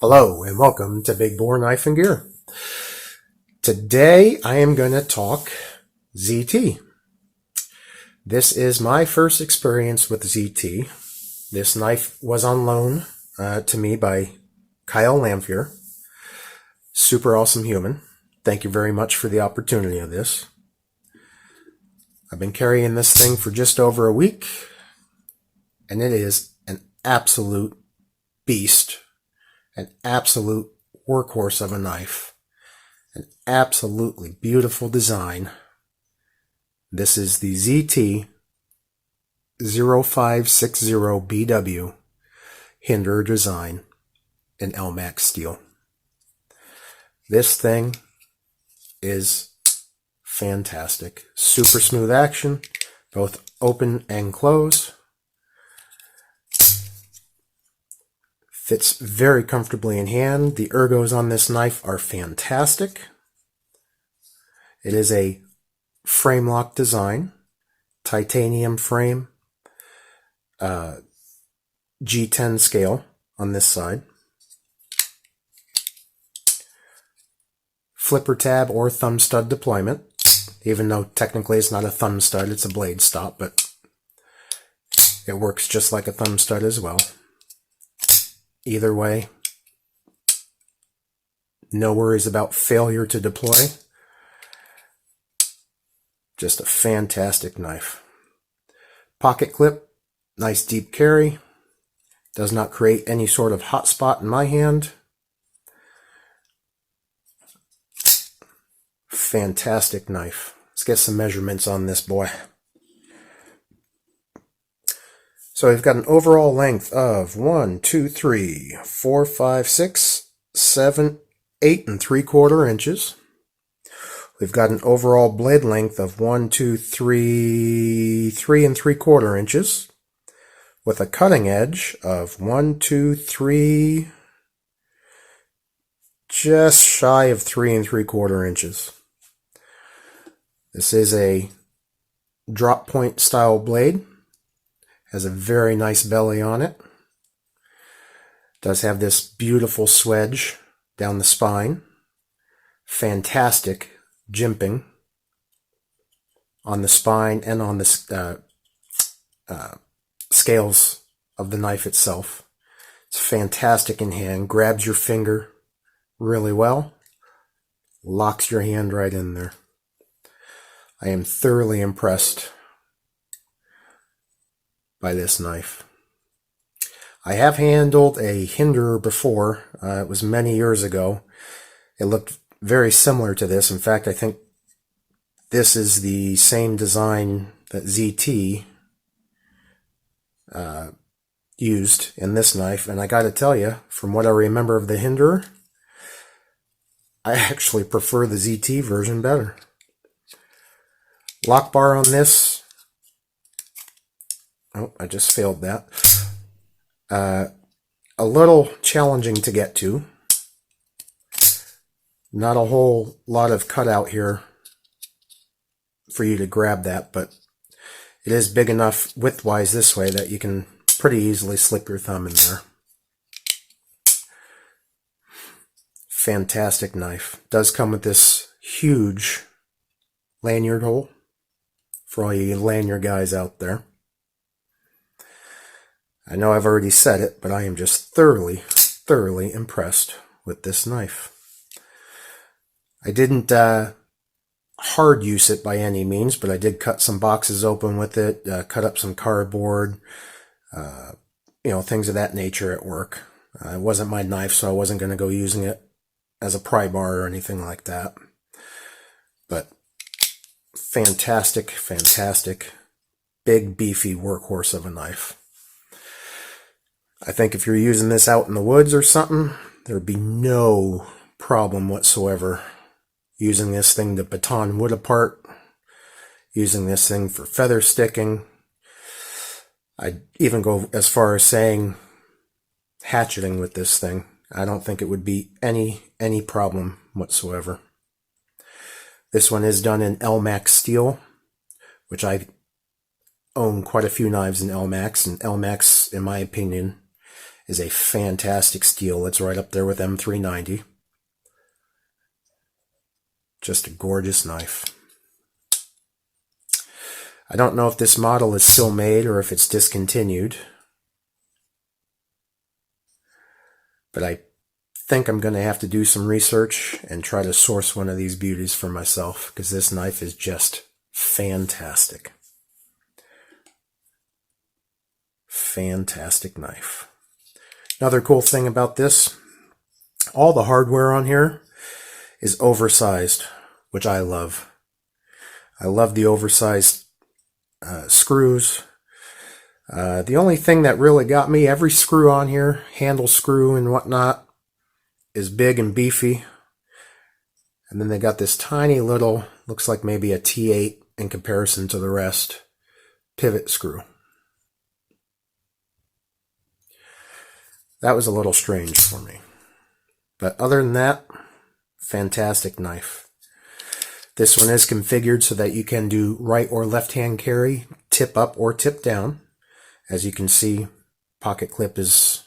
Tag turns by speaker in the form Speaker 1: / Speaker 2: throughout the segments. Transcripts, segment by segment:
Speaker 1: Hello and welcome to Big Bore Knife and Gear. Today I am going to talk ZT. This is my first experience with ZT. This knife was on loan to me by Kyle Lamphere. Super awesome human. Thank you very much for the opportunity of this. I've been carrying this thing for just over a week, and it is an absolute beast. An absolute workhorse of a knife. An absolutely beautiful design. This is the ZT 0560BW Hinderer design in LMAX steel. This thing is fantastic. Super smooth action, both open and close. Fits very comfortably in hand. The ergos on this knife are fantastic. It is a frame lock design, titanium frame, G10 scale on this side. Flipper tab or thumb stud deployment, even though technically it's not a thumb stud, it's a blade stop, but it works just like a thumb stud as well. Either way, no worries about failure to deploy. Just a fantastic knife. Pocket clip, nice deep carry. Does not create any sort of hot spot in my hand. Fantastic knife. Let's get some measurements on this boy. So we've got an overall length of 1, 2, 3, 4, 5, 6, 7, 8 3/4 inches. We've got an overall blade length of 1, 2, 3, 3 3/4 inches, with a cutting edge of 1, 2, 3, just shy of 3 3/4 inches. This is a drop point style blade. Has a very nice belly on it. Does have this beautiful swedge down the spine. Fantastic jimping on the spine and on the scales of the knife itself. It's fantastic in hand. Grabs your finger really well. Locks your hand right in there. I am thoroughly impressed by this knife. I have handled a Hinderer before. It was many years ago. It looked very similar to this. In fact, I think this is the same design that ZT used in this knife. And I got to tell you, from what I remember of the Hinderer, I actually prefer the ZT version better. Lock bar on this. Oh, I just failed that. A little challenging to get to. Not a whole lot of cutout here for you to grab that, but it is big enough widthwise this way that you can pretty easily slip your thumb in there. Fantastic knife. Does come with this huge lanyard hole for all you lanyard guys out there. I know I've already said it, but I am just thoroughly impressed with this knife. I didn't hard use it by any means, but I did cut some boxes open with it, cut up some cardboard, things of that nature at work. It wasn't my knife, so I wasn't going to go using it as a pry bar or anything like that. But fantastic, big, beefy workhorse of a knife. I think if you're using this out in the woods or something, there'd be no problem whatsoever using this thing to baton wood apart, using this thing for feather sticking. I'd even go as far as saying hatcheting with this thing. I don't think it would be any problem whatsoever. This one is done in LMAX steel, which I own quite a few knives in LMAX, and LMAX, in my opinion, is a fantastic steel. It's right up there with M390. Just a gorgeous knife. I don't know if this model is still made or if it's discontinued, but I think I'm going to have to do some research and try to source one of these beauties for myself, because this knife is just fantastic. Fantastic knife. Another cool thing about this, all the hardware on here is oversized, which I love. I love the oversized screws. The only thing that really got me, every screw on here, handle screw and whatnot, is big and beefy. And then they got this tiny little, looks like maybe a T8 in comparison to the rest, pivot screw. That was a little strange for me. But other than that, fantastic knife. This one is configured so that you can do right or left hand carry, tip up or tip down. As you can see, pocket clip is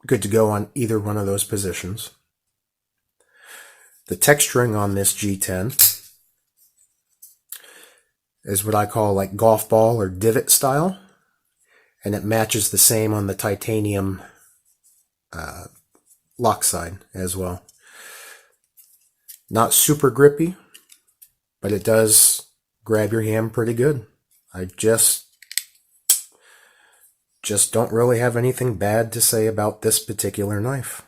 Speaker 1: good to go on either one of those positions. The texturing on this G10 is what I call like golf ball or divot style, and it matches the same on the titanium lock side as well. Not super grippy, but it does grab your hand pretty good. I just don't really have anything bad to say about this particular knife.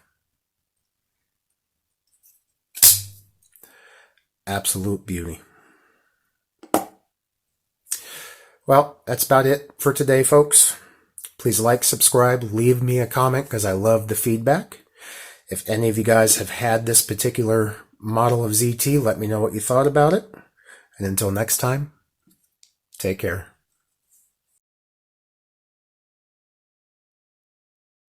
Speaker 1: Absolute beauty. Well, that's about it for today, folks. Please like, subscribe, leave me a comment because I love the feedback. If any of you guys have had this particular model of ZT, let me know what you thought about it. And until next time, take care.